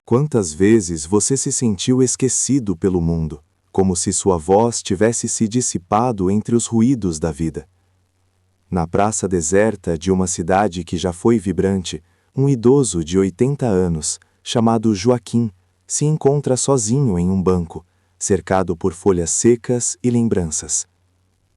Quantas vezes você se sentiu esquecido pelo mundo, como se sua voz tivesse se dissipado entre os ruídos da vida? Na praça deserta de uma cidade que já foi vibrante, um idoso de 80 anos, chamado Joaquim, se encontra sozinho em um banco, cercado por folhas secas e lembranças.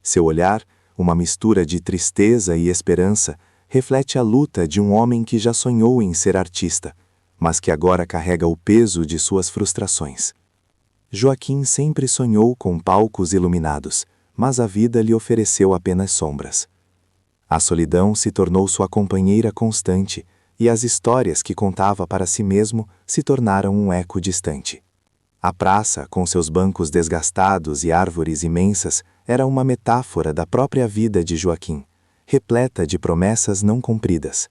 Seu olhar, uma mistura de tristeza e esperança, reflete a luta de um homem que já sonhou em ser artista, mas que agora carrega o peso de suas frustrações. Joaquim sempre sonhou com palcos iluminados, mas a vida lhe ofereceu apenas sombras. A solidão se tornou sua companheira constante, e as histórias que contava para si mesmo se tornaram um eco distante. A praça, com seus bancos desgastados e árvores imensas, era uma metáfora da própria vida de Joaquim, repleta de promessas não cumpridas.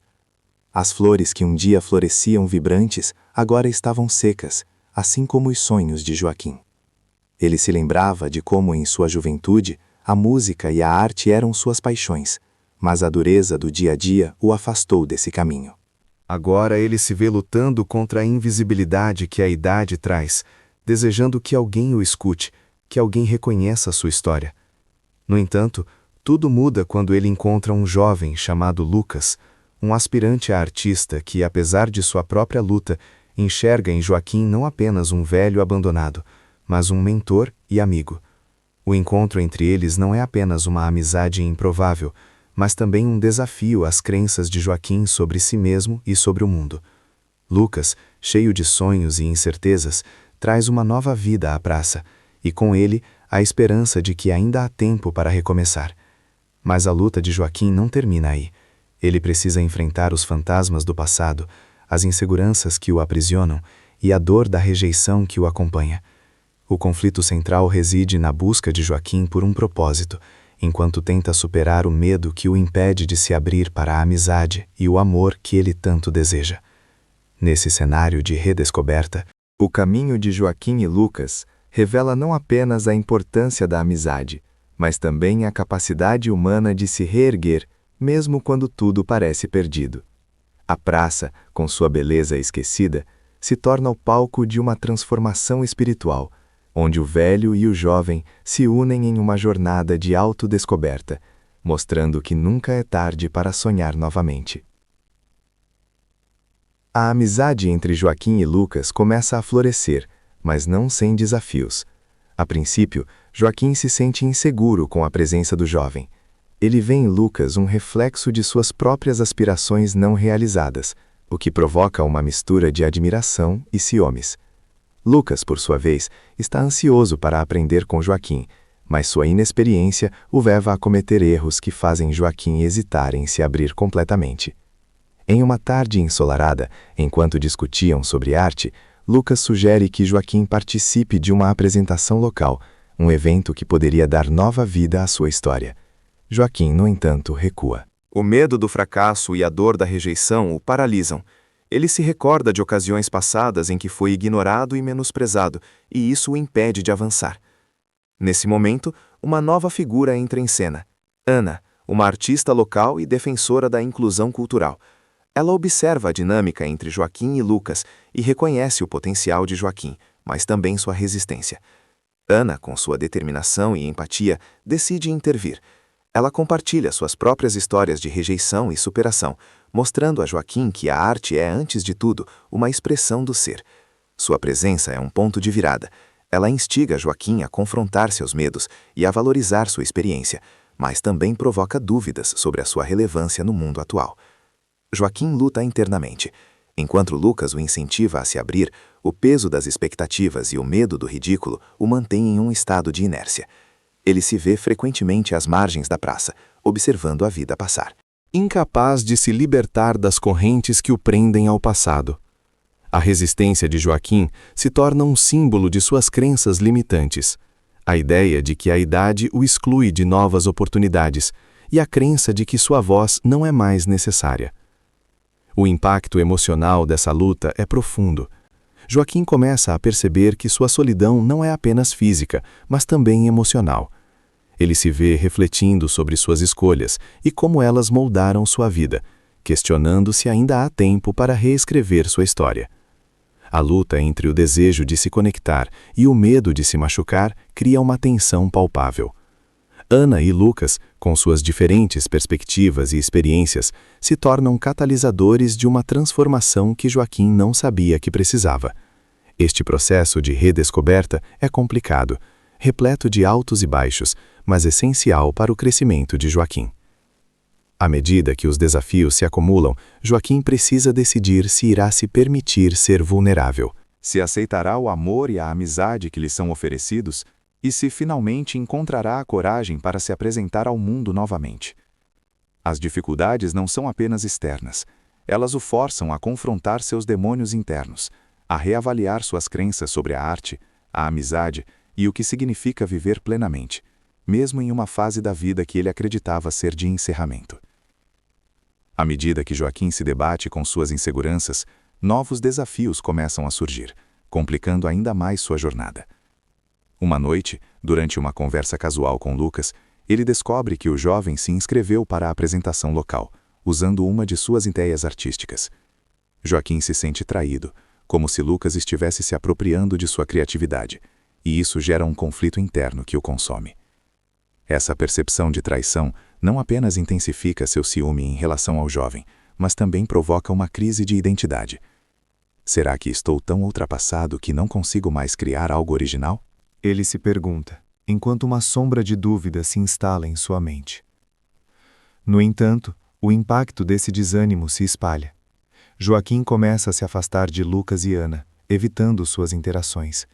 As flores que um dia floresciam vibrantes, agora estavam secas, assim como os sonhos de Joaquim. Ele se lembrava de como, em sua juventude, a música e a arte eram suas paixões, mas a dureza do dia a dia o afastou desse caminho. Agora ele se vê lutando contra a invisibilidade que a idade traz, desejando que alguém o escute, que alguém reconheça sua história. No entanto, tudo muda quando ele encontra um jovem chamado Lucas, um aspirante a artista que, apesar de sua própria luta, enxerga em Joaquim não apenas um velho abandonado, mas um mentor e amigo. O encontro entre eles não é apenas uma amizade improvável, mas também um desafio às crenças de Joaquim sobre si mesmo e sobre o mundo. Lucas, cheio de sonhos e incertezas, traz uma nova vida à praça, e com ele a esperança de que ainda há tempo para recomeçar. Mas a luta de Joaquim não termina aí. Ele precisa enfrentar os fantasmas do passado, as inseguranças que o aprisionam e a dor da rejeição que o acompanha. O conflito central reside na busca de Joaquim por um propósito, enquanto tenta superar o medo que o impede de se abrir para a amizade e o amor que ele tanto deseja. Nesse cenário de redescoberta, o caminho de Joaquim e Lucas revela não apenas a importância da amizade, mas também a capacidade humana de se reerguer, mesmo quando tudo parece perdido. A praça, com sua beleza esquecida, se torna o palco de uma transformação espiritual, onde o velho e o jovem se unem em uma jornada de autodescoberta, mostrando que nunca é tarde para sonhar novamente. A amizade entre Joaquim e Lucas começa a florescer, mas não sem desafios. A princípio, Joaquim se sente inseguro com a presença do jovem. Ele vê em Lucas um reflexo de suas próprias aspirações não realizadas, o que provoca uma mistura de admiração e ciúmes. Lucas, por sua vez, está ansioso para aprender com Joaquim, mas sua inexperiência o leva a cometer erros que fazem Joaquim hesitar em se abrir completamente. Em uma tarde ensolarada, enquanto discutiam sobre arte, Lucas sugere que Joaquim participe de uma apresentação local, um evento que poderia dar nova vida à sua história. Joaquim, no entanto, recua. O medo do fracasso e a dor da rejeição o paralisam. Ele se recorda de ocasiões passadas em que foi ignorado e menosprezado, e isso o impede de avançar. Nesse momento, uma nova figura entra em cena. Ana, uma artista local e defensora da inclusão cultural. Ela observa a dinâmica entre Joaquim e Lucas e reconhece o potencial de Joaquim, mas também sua resistência. Ana, com sua determinação e empatia, decide intervir. Ela compartilha suas próprias histórias de rejeição e superação, mostrando a Joaquim que a arte é, antes de tudo, uma expressão do ser. Sua presença é um ponto de virada. Ela instiga Joaquim a confrontar seus medos e a valorizar sua experiência, mas também provoca dúvidas sobre a sua relevância no mundo atual. Joaquim luta internamente. Enquanto Lucas o incentiva a se abrir, o peso das expectativas e o medo do ridículo o mantém em um estado de inércia. Ele se vê frequentemente às margens da praça, observando a vida passar. Incapaz de se libertar das correntes que o prendem ao passado. A resistência de Joaquim se torna um símbolo de suas crenças limitantes. A ideia de que a idade o exclui de novas oportunidades e a crença de que sua voz não é mais necessária. O impacto emocional dessa luta é profundo. Joaquim começa a perceber que sua solidão não é apenas física, mas também emocional. Ele se vê refletindo sobre suas escolhas e como elas moldaram sua vida, questionando se ainda há tempo para reescrever sua história. A luta entre o desejo de se conectar e o medo de se machucar cria uma tensão palpável. Ana e Lucas, com suas diferentes perspectivas e experiências, se tornam catalisadores de uma transformação que Joaquim não sabia que precisava. Este processo de redescoberta é complicado, repleto de altos e baixos, mas essencial para o crescimento de Joaquim. À medida que os desafios se acumulam, Joaquim precisa decidir se irá se permitir ser vulnerável. Se aceitará o amor e a amizade que lhe são oferecidos e se finalmente encontrará a coragem para se apresentar ao mundo novamente. As dificuldades não são apenas externas. Elas o forçam a confrontar seus demônios internos, a reavaliar suas crenças sobre a arte, a amizade e o que significa viver plenamente, mesmo em uma fase da vida que ele acreditava ser de encerramento. À medida que Joaquim se debate com suas inseguranças, novos desafios começam a surgir, complicando ainda mais sua jornada. Uma noite, durante uma conversa casual com Lucas, ele descobre que o jovem se inscreveu para a apresentação local, usando uma de suas ideias artísticas. Joaquim se sente traído, como se Lucas estivesse se apropriando de sua criatividade, e isso gera um conflito interno que o consome. Essa percepção de traição não apenas intensifica seu ciúme em relação ao jovem, mas também provoca uma crise de identidade. Será que estou tão ultrapassado que não consigo mais criar algo original? Ele se pergunta, enquanto uma sombra de dúvida se instala em sua mente. No entanto, o impacto desse desânimo se espalha. Joaquim começa a se afastar de Lucas e Ana, evitando suas interações.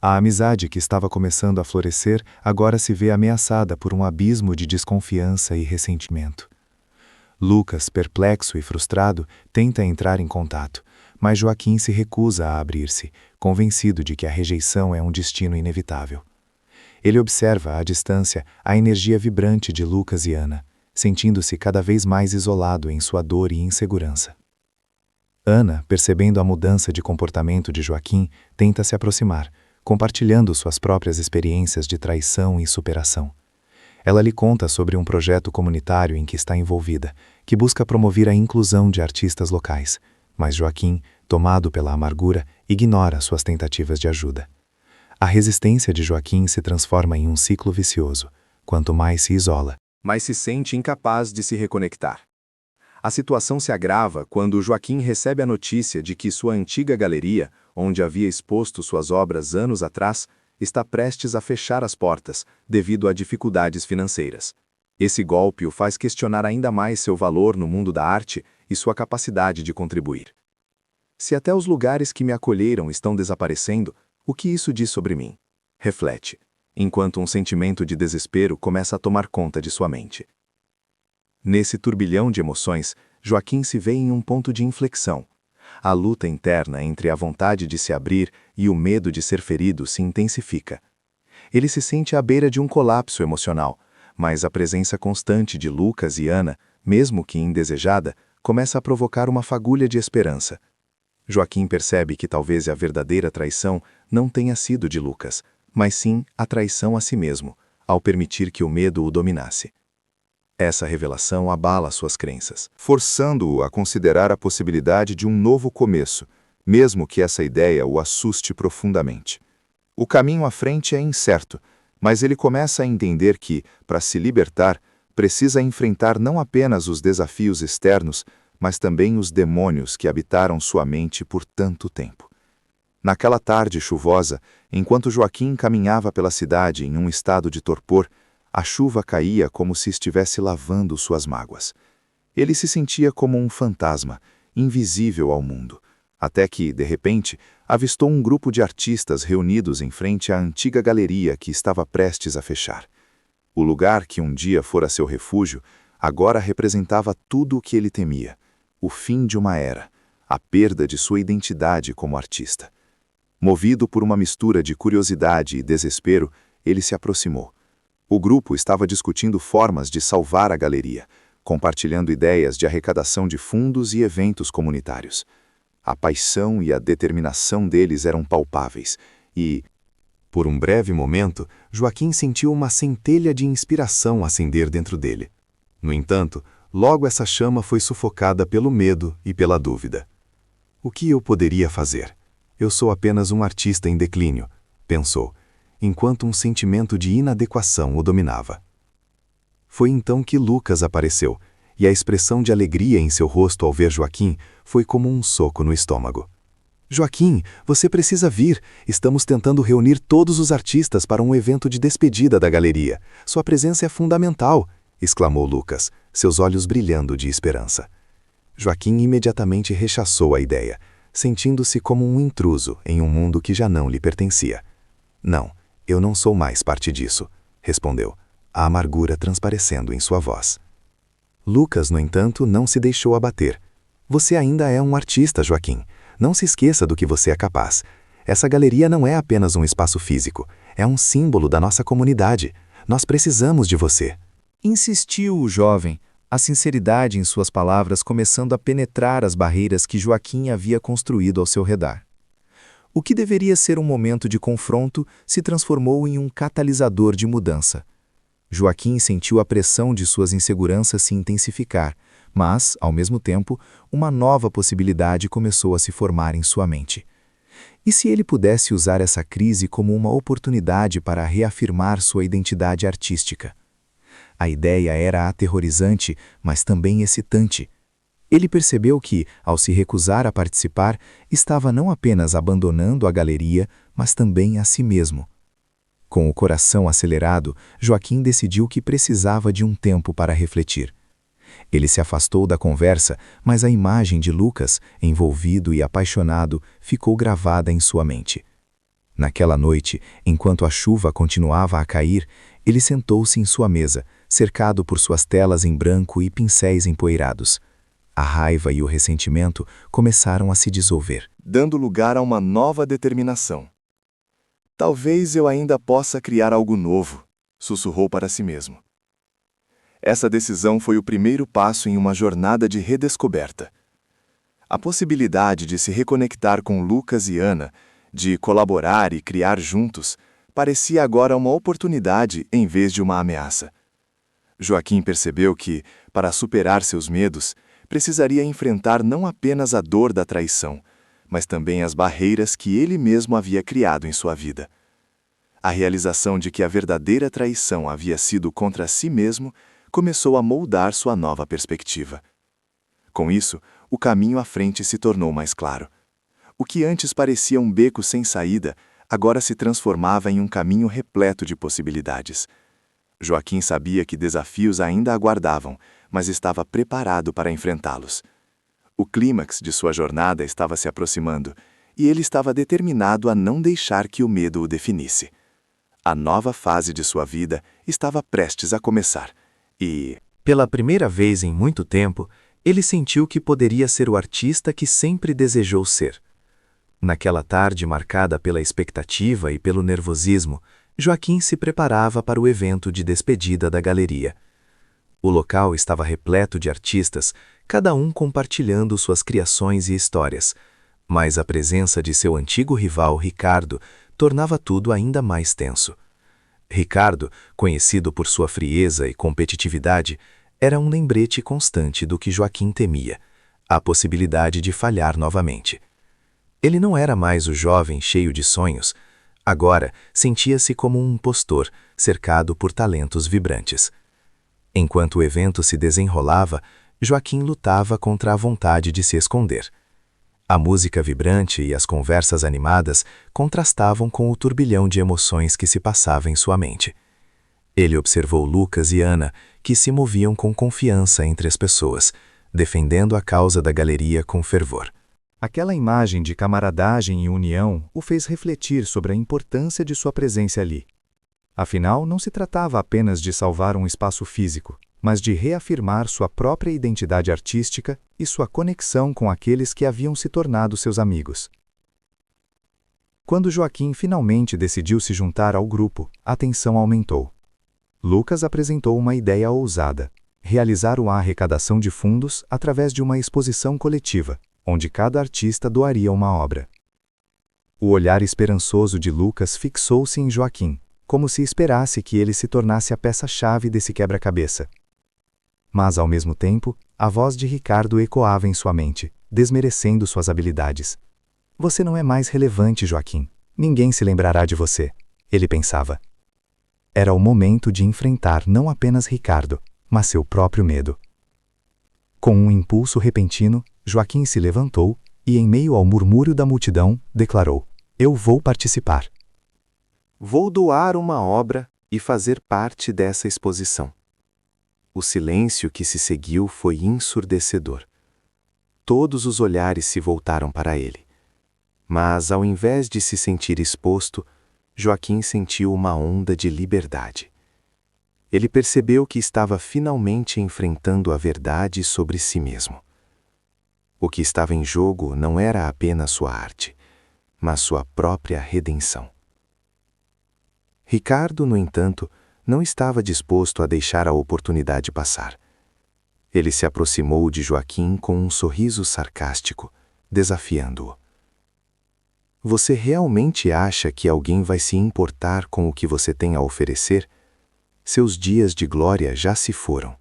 A amizade que estava começando a florescer agora se vê ameaçada por um abismo de desconfiança e ressentimento. Lucas, perplexo e frustrado, tenta entrar em contato, mas Joaquim se recusa a abrir-se, convencido de que a rejeição é um destino inevitável. Ele observa, à distância, a energia vibrante de Lucas e Ana, sentindo-se cada vez mais isolado em sua dor e insegurança. Ana, percebendo a mudança de comportamento de Joaquim, tenta se aproximar, compartilhando suas próprias experiências de traição e superação. Ela lhe conta sobre um projeto comunitário em que está envolvida, que busca promover a inclusão de artistas locais, mas Joaquim, tomado pela amargura, ignora suas tentativas de ajuda. A resistência de Joaquim se transforma em um ciclo vicioso. Quanto mais se isola, mas se sente incapaz de se reconectar. A situação se agrava quando Joaquim recebe a notícia de que sua antiga galeria, onde havia exposto suas obras anos atrás, está prestes a fechar as portas devido a dificuldades financeiras. Esse golpe o faz questionar ainda mais seu valor no mundo da arte e sua capacidade de contribuir. Se até os lugares que me acolheram estão desaparecendo, o que isso diz sobre mim? Reflete, enquanto um sentimento de desespero começa a tomar conta de sua mente. Nesse turbilhão de emoções, Joaquim se vê em um ponto de inflexão. A luta interna entre a vontade de se abrir e o medo de ser ferido se intensifica. Ele se sente à beira de um colapso emocional, mas a presença constante de Lucas e Ana, mesmo que indesejada, começa a provocar uma fagulha de esperança. Joaquim percebe que talvez a verdadeira traição não tenha sido de Lucas, mas sim a traição a si mesmo, ao permitir que o medo o dominasse. Essa revelação abala suas crenças, forçando-o a considerar a possibilidade de um novo começo, mesmo que essa ideia o assuste profundamente. O caminho à frente é incerto, mas ele começa a entender que, para se libertar, precisa enfrentar não apenas os desafios externos, mas também os demônios que habitaram sua mente por tanto tempo. Naquela tarde chuvosa, enquanto Joaquim caminhava pela cidade em um estado de torpor, a chuva caía como se estivesse lavando suas mágoas. Ele se sentia como um fantasma, invisível ao mundo, até que, de repente, avistou um grupo de artistas reunidos em frente à antiga galeria que estava prestes a fechar. O lugar que um dia fora seu refúgio, agora representava tudo o que ele temia: o fim de uma era, a perda de sua identidade como artista. Movido por uma mistura de curiosidade e desespero, ele se aproximou. O grupo estava discutindo formas de salvar a galeria, compartilhando ideias de arrecadação de fundos e eventos comunitários. A paixão e a determinação deles eram palpáveis, e, por um breve momento, Joaquim sentiu uma centelha de inspiração acender dentro dele. No entanto, logo essa chama foi sufocada pelo medo e pela dúvida. O que eu poderia fazer? Eu sou apenas um artista em declínio, pensou, enquanto um sentimento de inadequação o dominava. Foi então que Lucas apareceu, e a expressão de alegria em seu rosto ao ver Joaquim foi como um soco no estômago. Joaquim, você precisa vir. Estamos tentando reunir todos os artistas para um evento de despedida da galeria. Sua presença é fundamental, exclamou Lucas, seus olhos brilhando de esperança. Joaquim imediatamente rechaçou a ideia, sentindo-se como um intruso em um mundo que já não lhe pertencia. Não, eu não sou mais parte disso, respondeu, a amargura transparecendo em sua voz. Lucas, no entanto, não se deixou abater. Você ainda é um artista, Joaquim. Não se esqueça do que você é capaz. Essa galeria não é apenas um espaço físico, é um símbolo da nossa comunidade. Nós precisamos de você. Insistiu o jovem, a sinceridade em suas palavras começando a penetrar as barreiras que Joaquim havia construído ao seu redor. O que deveria ser um momento de confronto se transformou em um catalisador de mudança. Joaquim sentiu a pressão de suas inseguranças se intensificar, mas, ao mesmo tempo, uma nova possibilidade começou a se formar em sua mente. E se ele pudesse usar essa crise como uma oportunidade para reafirmar sua identidade artística? A ideia era aterrorizante, mas também excitante. Ele percebeu que, ao se recusar a participar, estava não apenas abandonando a galeria, mas também a si mesmo. Com o coração acelerado, Joaquim decidiu que precisava de um tempo para refletir. Ele se afastou da conversa, mas a imagem de Lucas, envolvido e apaixonado, ficou gravada em sua mente. Naquela noite, enquanto a chuva continuava a cair, ele sentou-se em sua mesa, cercado por suas telas em branco e pincéis empoeirados. A raiva e o ressentimento começaram a se dissolver, dando lugar a uma nova determinação. Talvez eu ainda possa criar algo novo, sussurrou para si mesmo. Essa decisão foi o primeiro passo em uma jornada de redescoberta. A possibilidade de se reconectar com Lucas e Ana, de colaborar e criar juntos, parecia agora uma oportunidade em vez de uma ameaça. Joaquim percebeu que, para superar seus medos, precisaria enfrentar não apenas a dor da traição, mas também as barreiras que ele mesmo havia criado em sua vida. A realização de que a verdadeira traição havia sido contra si mesmo começou a moldar sua nova perspectiva. Com isso, o caminho à frente se tornou mais claro. O que antes parecia um beco sem saída, agora se transformava em um caminho repleto de possibilidades. Joaquim sabia que desafios ainda aguardavam, mas estava preparado para enfrentá-los. O clímax de sua jornada estava se aproximando, e ele estava determinado a não deixar que o medo o definisse. A nova fase de sua vida estava prestes a começar, e, pela primeira vez em muito tempo, ele sentiu que poderia ser o artista que sempre desejou ser. Naquela tarde marcada pela expectativa e pelo nervosismo, Joaquim se preparava para o evento de despedida da galeria. O local estava repleto de artistas, cada um compartilhando suas criações e histórias, mas a presença de seu antigo rival, Ricardo, tornava tudo ainda mais tenso. Ricardo, conhecido por sua frieza e competitividade, era um lembrete constante do que Joaquim temia, a possibilidade de falhar novamente. Ele não era mais o jovem cheio de sonhos, agora sentia-se como um impostor cercado por talentos vibrantes. Enquanto o evento se desenrolava, Joaquim lutava contra a vontade de se esconder. A música vibrante e as conversas animadas contrastavam com o turbilhão de emoções que se passava em sua mente. Ele observou Lucas e Ana, que se moviam com confiança entre as pessoas, defendendo a causa da galeria com fervor. Aquela imagem de camaradagem e união o fez refletir sobre a importância de sua presença ali. Afinal, não se tratava apenas de salvar um espaço físico, mas de reafirmar sua própria identidade artística e sua conexão com aqueles que haviam se tornado seus amigos. Quando Joaquim finalmente decidiu se juntar ao grupo, a tensão aumentou. Lucas apresentou uma ideia ousada: realizar uma arrecadação de fundos através de uma exposição coletiva, onde cada artista doaria uma obra. O olhar esperançoso de Lucas fixou-se em Joaquim, como se esperasse que ele se tornasse a peça-chave desse quebra-cabeça. Mas, ao mesmo tempo, a voz de Ricardo ecoava em sua mente, desmerecendo suas habilidades. Você não é mais relevante, Joaquim. Ninguém se lembrará de você, ele pensava. Era o momento de enfrentar não apenas Ricardo, mas seu próprio medo. Com um impulso repentino, Joaquim se levantou e, em meio ao murmúrio da multidão, declarou: Eu vou participar. Vou doar uma obra e fazer parte dessa exposição. O silêncio que se seguiu foi ensurdecedor. Todos os olhares se voltaram para ele. Mas, ao invés de se sentir exposto, Joaquim sentiu uma onda de liberdade. Ele percebeu que estava finalmente enfrentando a verdade sobre si mesmo. O que estava em jogo não era apenas sua arte, mas sua própria redenção. Ricardo, no entanto, não estava disposto a deixar a oportunidade passar. Ele se aproximou de Joaquim com um sorriso sarcástico, desafiando-o. Você realmente acha que alguém vai se importar com o que você tem a oferecer? Seus dias de glória já se foram.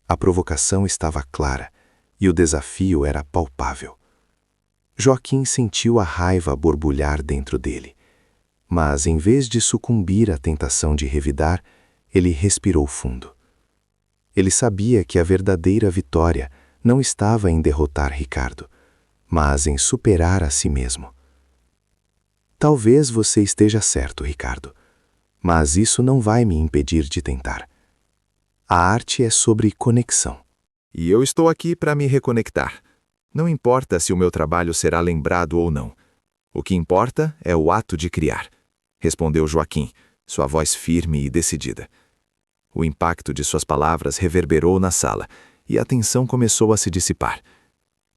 A provocação estava clara e o desafio era palpável. Joaquim sentiu a raiva borbulhar dentro dele, mas em vez de sucumbir à tentação de revidar, ele respirou fundo. Ele sabia que a verdadeira vitória não estava em derrotar Ricardo, mas em superar a si mesmo. Talvez você esteja certo, Ricardo, mas isso não vai me impedir de tentar. A arte é sobre conexão. E eu estou aqui para me reconectar. Não importa se o meu trabalho será lembrado ou não. O que importa é o ato de criar, respondeu Joaquim, sua voz firme e decidida. O impacto de suas palavras reverberou na sala e a tensão começou a se dissipar.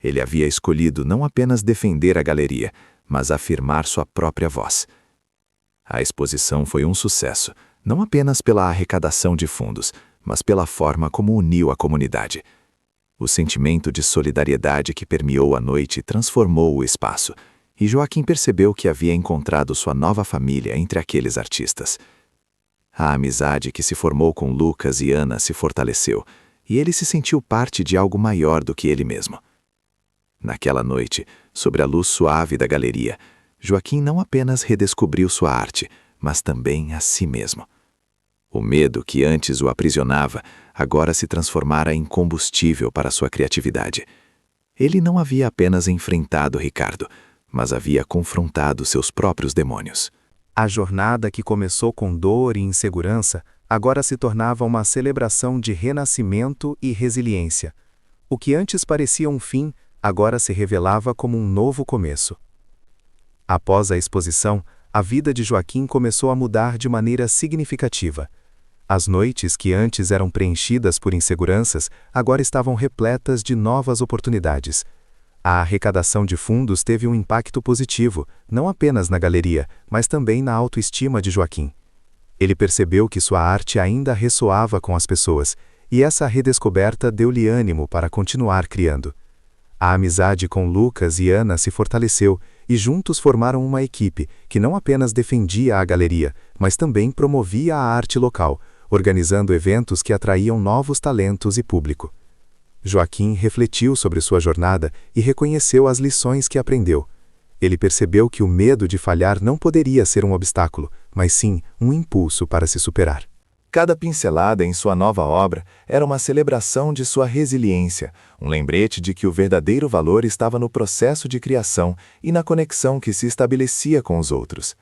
Ele havia escolhido não apenas defender a galeria, mas afirmar sua própria voz. A exposição foi um sucesso, não apenas pela arrecadação de fundos, mas pela forma como uniu a comunidade. O sentimento de solidariedade que permeou a noite transformou o espaço, e Joaquim percebeu que havia encontrado sua nova família entre aqueles artistas. A amizade que se formou com Lucas e Ana se fortaleceu, e ele se sentiu parte de algo maior do que ele mesmo. Naquela noite, sobre a luz suave da galeria, Joaquim não apenas redescobriu sua arte, mas também a si mesmo. O medo que antes o aprisionava agora se transformara em combustível para sua criatividade. Ele não havia apenas enfrentado Ricardo, mas havia confrontado seus próprios demônios. A jornada que começou com dor e insegurança agora se tornava uma celebração de renascimento e resiliência. O que antes parecia um fim, agora se revelava como um novo começo. Após a exposição, a vida de Joaquim começou a mudar de maneira significativa. As noites que antes eram preenchidas por inseguranças, agora estavam repletas de novas oportunidades. A arrecadação de fundos teve um impacto positivo, não apenas na galeria, mas também na autoestima de Joaquim. Ele percebeu que sua arte ainda ressoava com as pessoas, e essa redescoberta deu-lhe ânimo para continuar criando. A amizade com Lucas e Ana se fortaleceu e juntos formaram uma equipe que não apenas defendia a galeria, mas também promovia a arte local, organizando eventos que atraíam novos talentos e público. Joaquim refletiu sobre sua jornada e reconheceu as lições que aprendeu. Ele percebeu que o medo de falhar não poderia ser um obstáculo, mas sim um impulso para se superar. Cada pincelada em sua nova obra era uma celebração de sua resiliência, um lembrete de que o verdadeiro valor estava no processo de criação e na conexão que se estabelecia com os outros.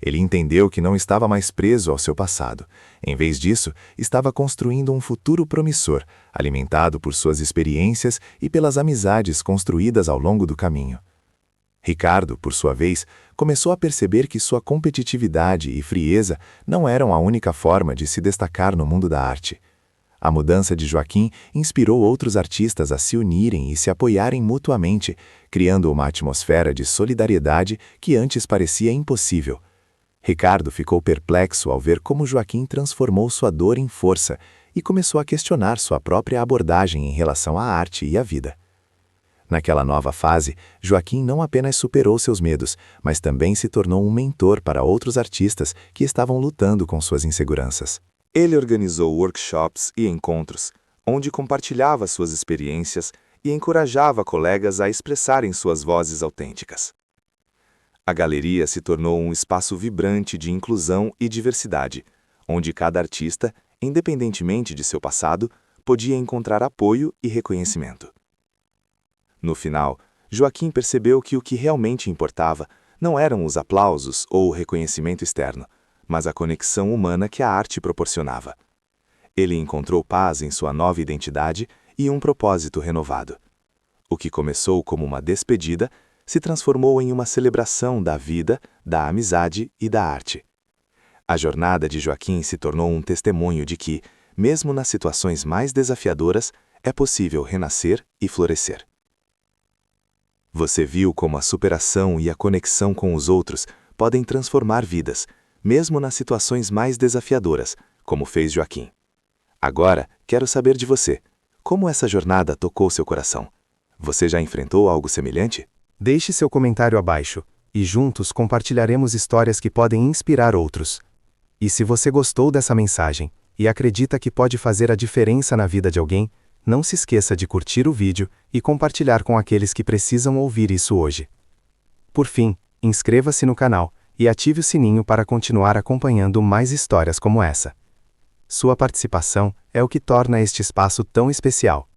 Ele entendeu que não estava mais preso ao seu passado. Em vez disso, estava construindo um futuro promissor, alimentado por suas experiências e pelas amizades construídas ao longo do caminho. Ricardo, por sua vez, começou a perceber que sua competitividade e frieza não eram a única forma de se destacar no mundo da arte. A mudança de Joaquim inspirou outros artistas a se unirem e se apoiarem mutuamente, criando uma atmosfera de solidariedade que antes parecia impossível. Ricardo ficou perplexo ao ver como Joaquim transformou sua dor em força e começou a questionar sua própria abordagem em relação à arte e à vida. Naquela nova fase, Joaquim não apenas superou seus medos, mas também se tornou um mentor para outros artistas que estavam lutando com suas inseguranças. Ele organizou workshops e encontros, onde compartilhava suas experiências e encorajava colegas a expressarem suas vozes autênticas. A galeria se tornou um espaço vibrante de inclusão e diversidade, onde cada artista, independentemente de seu passado, podia encontrar apoio e reconhecimento. No final, Joaquim percebeu que o que realmente importava não eram os aplausos ou o reconhecimento externo, mas a conexão humana que a arte proporcionava. Ele encontrou paz em sua nova identidade e um propósito renovado. O que começou como uma despedida se transformou em uma celebração da vida, da amizade e da arte. A jornada de Joaquim se tornou um testemunho de que, mesmo nas situações mais desafiadoras, é possível renascer e florescer. Você viu como a superação e a conexão com os outros podem transformar vidas, mesmo nas situações mais desafiadoras, como fez Joaquim. Agora, quero saber de você. Como essa jornada tocou seu coração? Você já enfrentou algo semelhante? Deixe seu comentário abaixo, e juntos compartilharemos histórias que podem inspirar outros. E se você gostou dessa mensagem, e acredita que pode fazer a diferença na vida de alguém, não se esqueça de curtir o vídeo e compartilhar com aqueles que precisam ouvir isso hoje. Por fim, inscreva-se no canal e ative o sininho para continuar acompanhando mais histórias como essa. Sua participação é o que torna este espaço tão especial.